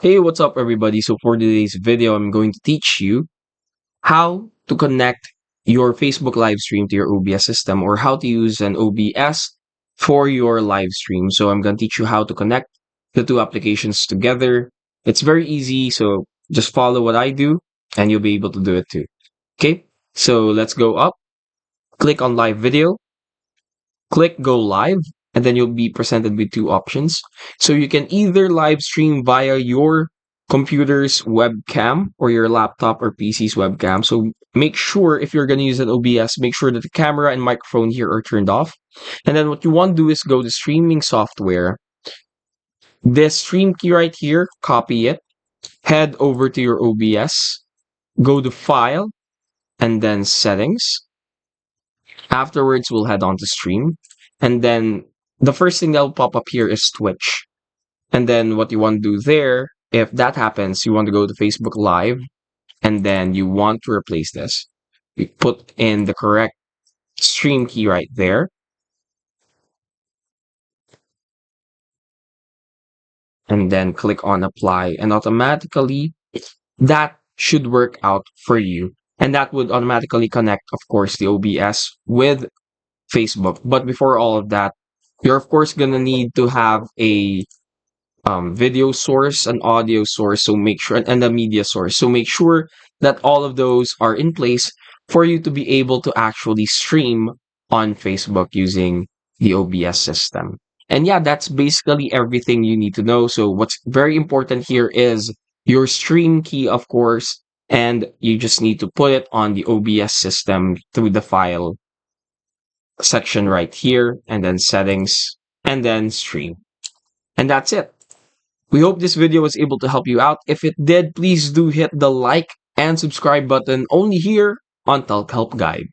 Hey, what's up, everybody? So, for today's video, I'm going to teach you how to connect your Facebook live stream to your OBS system or how to use an OBS for your live stream. So, I'm going to teach you how to connect the two applications together. It's very easy. So, just follow what I do and you'll be able to do it too. Okay, so let's go up, click on live video, click go live, and then you'll be presented with two options. So you can either live stream via your computer's webcam or your laptop or PC's webcam. So make sure if you're going to use an OBS, make sure that the camera and microphone here are turned off. And then what you want to do is go to streaming software. This stream key right here, copy it, head over to your OBS, go to file and then settings. Afterwards, we'll head on to stream. And then the first thing that will pop up here is Twitch. And then what you want to do there, if that happens, you want to go to Facebook Live and then you want to replace this. You put in the correct stream key right there. And then click on apply. And automatically, that should work out for you. And that would automatically connect, of course, the OBS with Facebook. But before all of that, you're of course gonna need to have a video source, an audio source, so make sure, and a media source. So make sure that all of those are in place for you to be able to actually stream on Facebook using the OBS system. And yeah, that's basically everything you need to know. So what's very important here is your stream key, of course, and you just need to put it on the OBS system through the file section right here, and then settings, and then stream. And that's it. We hope this video was able to help you out. If it did, please do hit the like and subscribe button only here on Talk Help Guide.